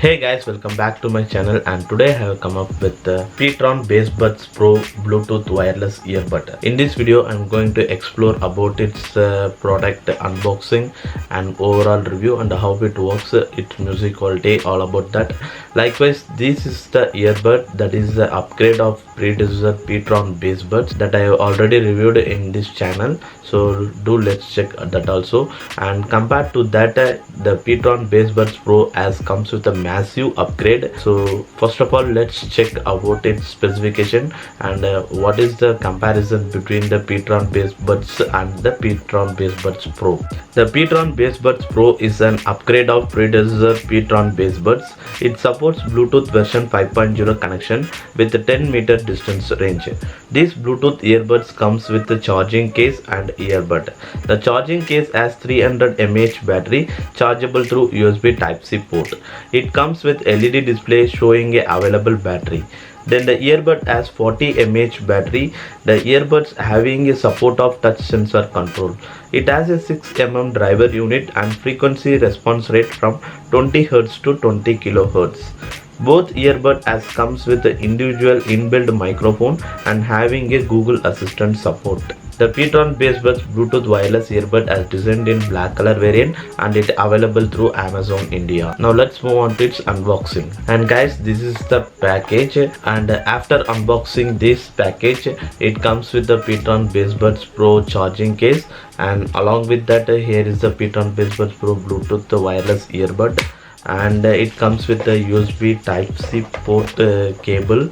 Hey guys, welcome back to my channel, and today I have come up with the PTron bassbuds Pro Bluetooth wireless earbud. In this video I'm going to explore about its product unboxing and overall review and how it works, its music quality, all about that. Likewise, this is the earbud that is the upgrade of predecessor PTron bassbuds that I have already reviewed in this channel, so let's check that also. And compared to that, the PTron bassbuds Pro as comes with a massive upgrade. So first of all, let's check about its specification and what is the comparison between the PTron bassbuds and the PTron bassbuds Pro. The PTron bassbuds Pro is an upgrade of predecessor PTron bassbuds. It supports Bluetooth version 5.0 connection with a 10-meter distance range. These Bluetooth earbuds comes with the charging case and earbud. The charging case has 300 mAh battery chargeable through USB Type-C port. It comes with LED display showing a available battery. Then the earbud has 40 mAh battery. The earbuds having a support of touch sensor control. It has a 6 driver unit and frequency response rate from 20 Hz to 20 kHz. Both earbud as comes with the individual inbuilt microphone and having a Google Assistant support. The PTron bassbuds Bluetooth wireless earbud is designed in black color variant and it available through Amazon India. Now let's move on to its unboxing. And guys, this is the package, and after unboxing this package, it comes with the PTron bassbuds Pro charging case, and along with that, here is the PTron bassbuds Pro Bluetooth wireless earbud, and it comes with the USB Type-C port cable,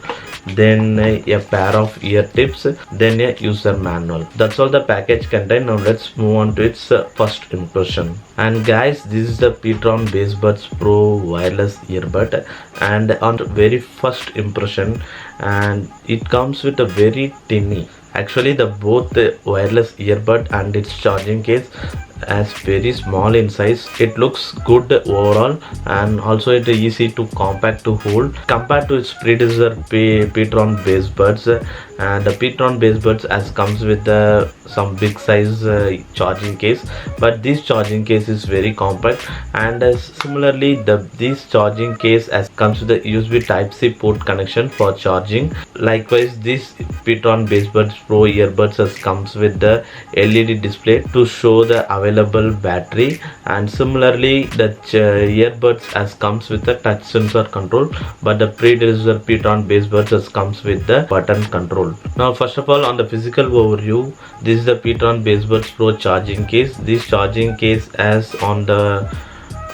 then a pair of ear tips, then a user manual. That's all the package contain. Now let's move on to its first impression. And guys, this is the PTron bassbuds Pro wireless earbud, and on very first impression, and it comes with a very tiny. Actually, the both the wireless earbud and its charging case as very small in size. It looks good overall, and also it is easy to compact to hold compared to its predecessor PTron bassbuds. And the PTron bassbuds as comes with some big size charging case, but this charging case is very compact, and similarly this charging case as comes with the USB Type-C port connection for charging. Likewise, this PTron bassbuds Pro earbuds as comes with the LED display to show the available battery, and similarly the earbuds as comes with the touch sensor control, but the predecessor PTron bassbuds as comes with the button control. Now first of all, on the physical overview, this is the PTron bassbuds Pro charging case. This charging case as on the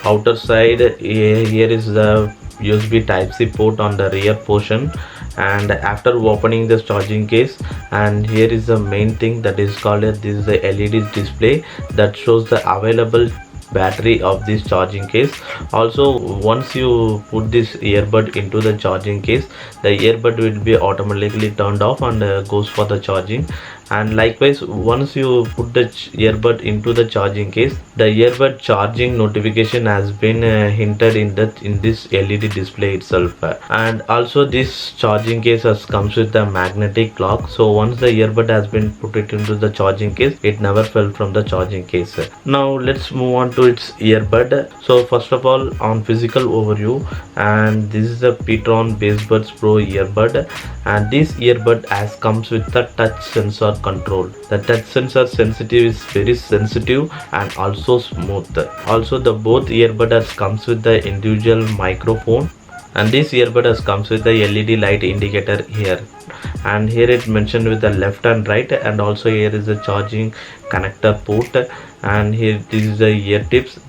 outer side, here is the USB Type-C port on the rear portion, and after opening this charging case, and here is the main thing that is called this is the LED display that shows the available battery of this charging case. Also, once you put this earbud into the charging case, the earbud will be automatically turned off and goes for the charging. And likewise, once you put the earbud into the charging case, the earbud charging notification has been hinted in this LED display itself. And also this charging case comes with the magnetic lock, so once the earbud has been put it into the charging case, it never fell from the charging case. Now let's move on to its earbud. So first of all, on physical overview, and this is the PTron bassbuds Pro earbud, and this earbud as comes with the touch sensor control. The touch sensor sensitive is very sensitive and also smooth. Also, the both earbuds comes with the individual microphone, and this earbud comes with the LED light indicator here, and here it mentioned with the left and right, and also here is the charging connector port, and here this is the ear tips.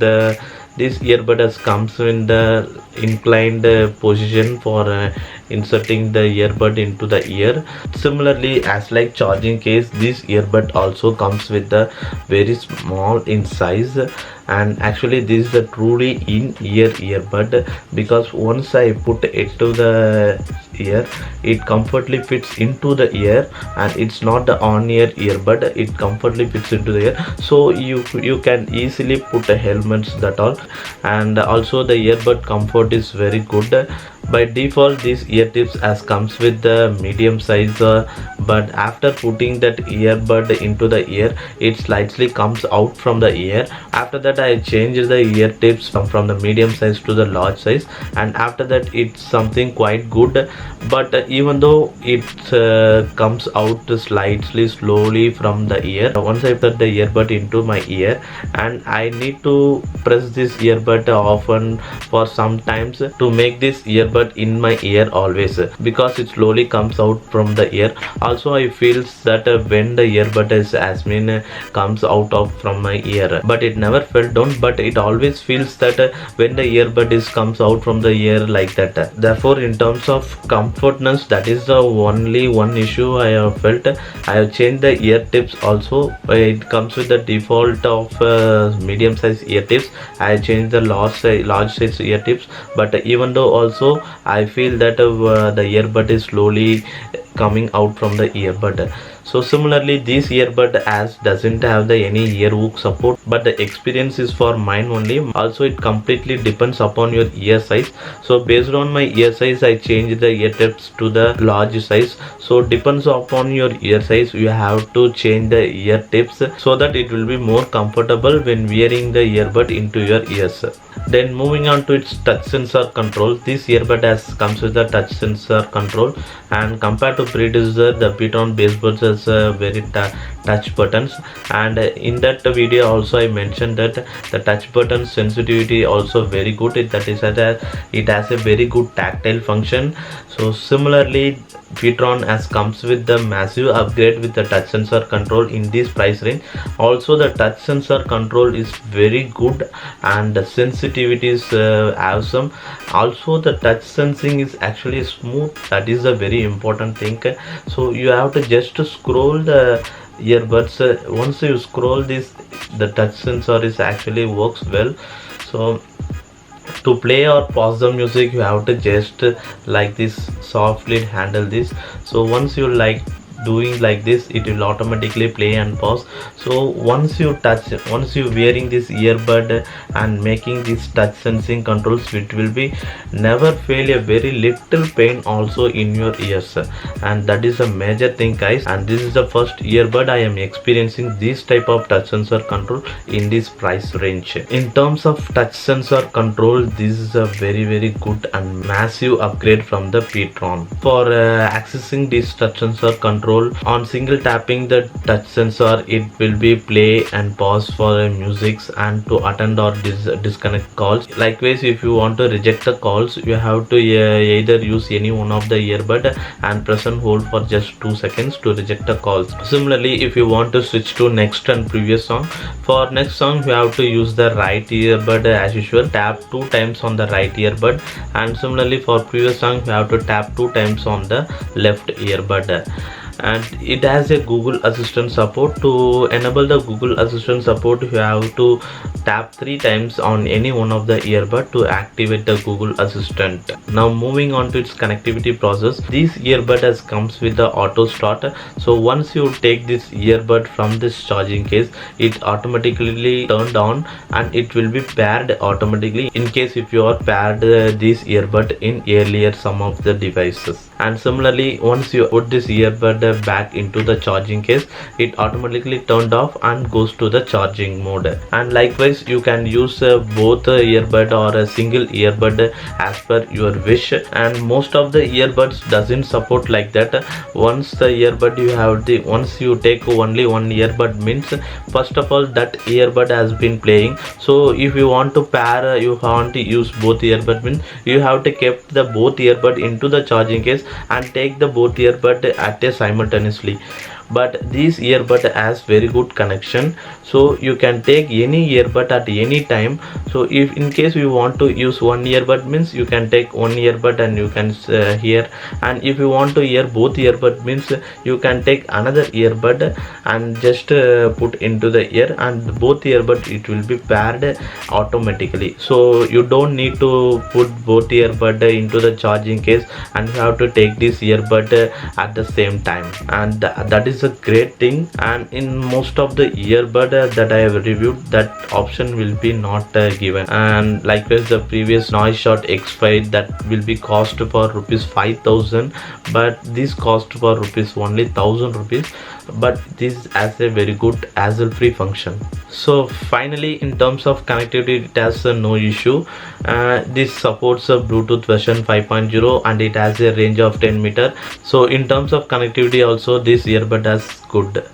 This earbud comes in the inclined position for inserting the earbud into the ear. Similarly, as like charging case, this earbud also comes with the very small in size, and actually this is a truly in-ear earbud, because once I put it to the ear, it comfortably fits into the ear, and it's not the on-ear earbud, it comfortably fits into the ear, so you can easily put a helmets, that all. And also the earbud comfort is very good, By default these ear tips as comes with the medium size, but after putting that earbud into the ear it slightly comes out from the ear. After that I changed the ear tips from the medium size to the large size, and after that it's something quite good. But even though it comes out slightly slowly from the ear, once I put the earbud into my ear and I need to press this earbud often for some times to make this earbud in my ear always, because it slowly comes out from the ear. Also I feels that when the earbud is has been comes out of from my ear, but it never fell down, but it always feels that when the earbud is comes out from the ear like that. Therefore in terms of comfortness, that is the only one issue I have felt. I have changed the ear tips also. It comes with the default of medium size ear tips. I changed the large size ear tips, but even though also I feel that the earbud is slowly coming out from the earbud. So similarly this earbud as doesn't have the any ear hook support, but the experience is for mine only. Also it completely depends upon your ear size. So based on my ear size I changed the ear tips to the large size. So depends upon your ear size, you have to change the ear tips so that it will be more comfortable when wearing the earbud into your ears. Then moving on to its touch sensor control, this earbud comes with the touch sensor control, and compared to predecessor the PTron bassbuds has very touch buttons. And in that video also I mentioned that the touch button sensitivity also very good. That is that it has a very good tactile function. So similarly PTron as comes with the massive upgrade with the touch sensor control in this price range. Also the touch sensor control is very good and the sensitivity is awesome. Also the touch sensing is actually smooth. That is a very important thing. So you have to just scroll the earbuds. Once you scroll this, the touch sensor is actually works well. So to play or pause the music you have to just like this softly handle this. So once you like doing like this it will automatically play and pause. So once you wearing this earbud and making this touch sensing controls, it will be never feel a very little pain also in your ears, and that is a major thing guys. And this is the first earbud I am experiencing this type of touch sensor control in this price range. In terms of touch sensor control, this is a very good and massive upgrade from the PTron. For accessing this touch sensor control, on single tapping the touch sensor it will be play and pause for music and to attend or disconnect calls. Likewise if you want to reject the calls you have to either use any one of the earbud and press and hold for just 2 seconds to reject the calls. Similarly if you want to switch to next and previous song, for next song you have to use the right earbud as usual, tap 2 times on the right earbud, and similarly for previous song you have to tap 2 times on the left earbud. And it has a Google Assistant support. To enable the Google Assistant support you have to tap 3 times on any one of the earbud to activate the Google Assistant. Now moving on to its connectivity process, this earbud has comes with the auto start. So once you take this earbud from this charging case it automatically turned on and it will be paired automatically in case if you are paired this earbud in earlier some of the devices. And similarly once you put this earbud back into the charging case it automatically turned off and goes to the charging mode. And likewise you can use both a earbud or a single earbud as per your wish, and most of the earbuds doesn't support like that. Once the earbud you have the once you take only one earbud means first of all that earbud has been playing. So if you want to pair you want to use both earbud means you have to keep the both earbud into the charging case and take the both earbud at a simultaneously. But this earbud has very good connection, so you can take any earbud at any time. So if in case you want to use one earbud means you can take one earbud and you can hear, and if you want to hear both earbud means you can take another earbud and just put into the ear, and both earbud it will be paired automatically. So you don't need to put both earbud into the charging case and you have to take this earbud at the same time, and that is is a great thing. And in most of the earbud that I have reviewed, that option will be not given. And likewise the previous Noise Shot X5, that will be cost for rupees 5000, but this cost for rupees only 1000 rupees, but this has a very good hassle free function. So finally, in terms of connectivity, it has no issue. This supports a Bluetooth version 5.0 and it has a range of 10 meter. So in terms of connectivity also, this earbud has good.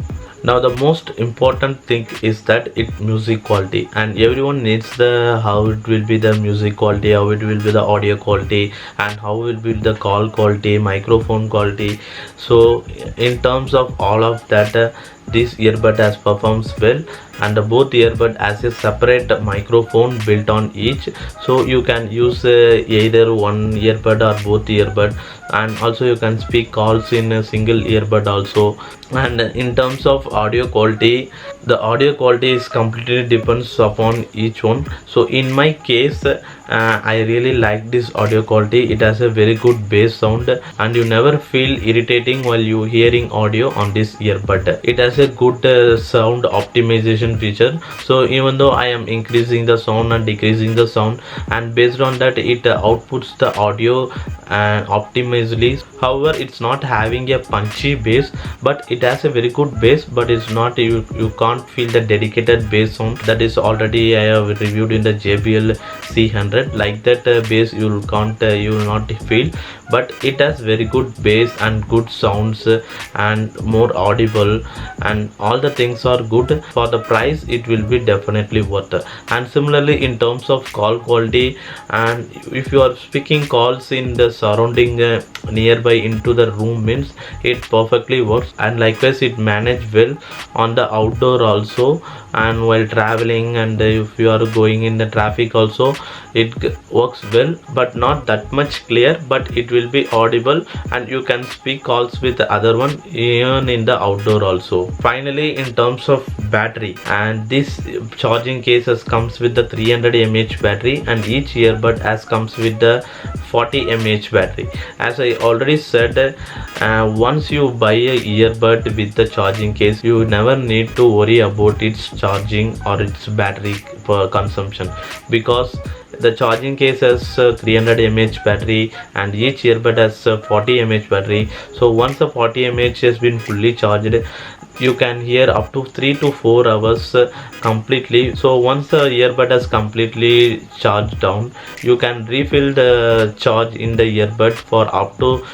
Now the most important thing is that it music quality, and everyone needs the how it will be the music quality, how it will be the audio quality, and how will be the call quality, microphone quality. So in terms of all of that, this earbud has performs well, and both earbud has a separate microphone built on each, so you can use either one earbud or both earbud, and also you can speak calls in a single earbud also. And in terms of audio quality, the audio quality is completely depends upon each one. So in my case, I really like this audio quality. It has a very good bass sound and you never feel irritating while you hearing audio on this earbud. It has a good sound optimization feature, so even though I am increasing the sound and decreasing the sound, and based on that it outputs the audio optimizedly. However, it's not having a punchy bass, but it has a very good bass, but it's not, you can't feel the dedicated bass sound that is already I have reviewed in the JBL C100. Like that bass you can't you will not feel, but it has very good bass and good sounds and more audible, and all the things are good. For the price it will be definitely worth it. And similarly in terms of call quality, and if you are speaking calls in the surrounding nearby into the room, means it perfectly works. And likewise it manage well on the outdoor also, and while traveling, and if you are going in the traffic also, it works well, but not that much clear, but it will be audible and you can speak calls with the other one even in the outdoor also. Finally, in terms of battery, and this charging cases comes with the 300 mAh battery, and each earbud has comes with the 40 mAh battery. As I already said, once you buy a earbud with the charging case, you never need to worry about its charging or its battery for consumption, because the charging case has 300 mAh battery and each earbud has 40 mAh battery. So once the 40 mAh has been fully charged, you can hear up to 3 to 4 hours completely. So once the earbud has completely charged down, you can refill the charge in the earbud for up to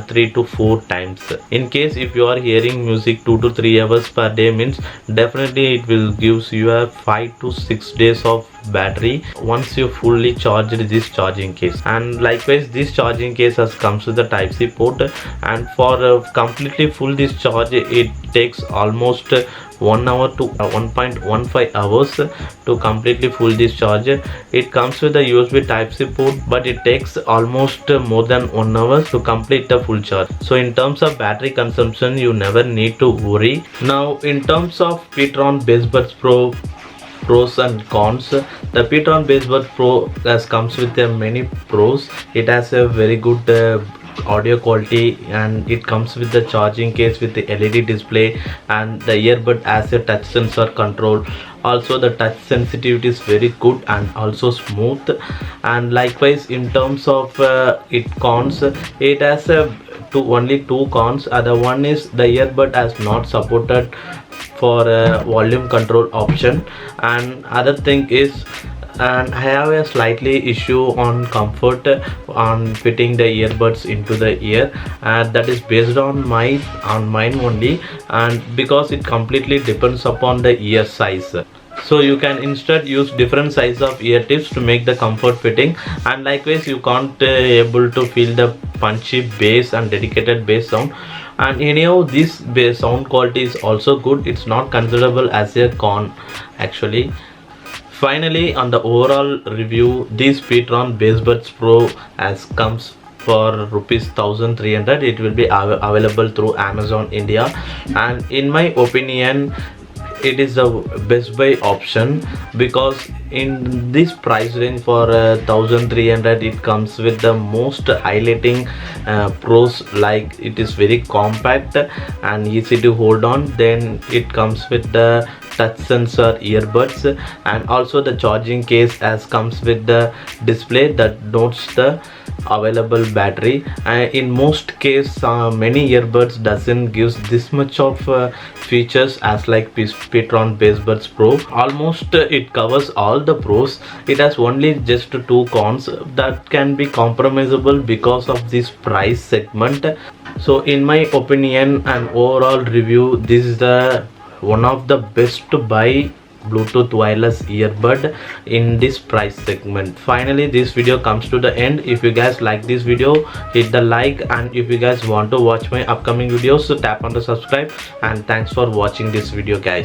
3 to 4 times. In case if you are hearing music 2 to 3 hours per day, means definitely it will gives you a 5 to 6 days of battery once you fully charged this charging case. And likewise this charging case has comes with the type C port, and for completely full this charge it takes almost 1 hour to 1.15 hours to completely full this charge. It comes with a USB type C port, but it takes almost more than 1 hour to complete the full charge. So in terms of battery consumption, you never need to worry. Now in terms of PTron bassbuds Pro pros and cons, the PTron bassbuds Pro comes with many pros. It has a very good audio quality, and it comes with the charging case with the LED display, and the earbud has a touch sensor control. Also the touch sensitivity is very good and also smooth. And likewise in terms of it cons, it has only two cons. Other one is the earbud has not supported for a volume control option, and other thing is, and I have a slightly issue on comfort on fitting the earbuds into the ear, and that is based on mine only, and because it completely depends upon the ear size. So you can instead use different size of ear tips to make the comfort fitting, and likewise you can't able to feel the punchy bass and dedicated bass sound. And anyhow this bass sound quality is also good. It's not considerable as a con actually. Finally, on the overall review, this PTron bassbuds Pro as comes for rupees 1300. It will be available through Amazon India, and in my opinion it is a best buy option, because in this price range for 1300 it comes with the most highlighting pros, like it is very compact and easy to hold on. Then it comes with the touch sensor earbuds, and also the charging case as comes with the display that notes the available battery. In most case many earbuds doesn't gives this much of features as like PTron bassbuds pro. Almost it covers all the pros. It has only just two cons that can be compromisable because of this price segment. So in my opinion and overall review, this is the one of the best to buy Bluetooth wireless earbud in this price segment. Finally, this video comes to the end. If you guys like this video, hit the like, and if you guys want to watch my upcoming videos, so tap on the subscribe. And thanks for watching this video, guys.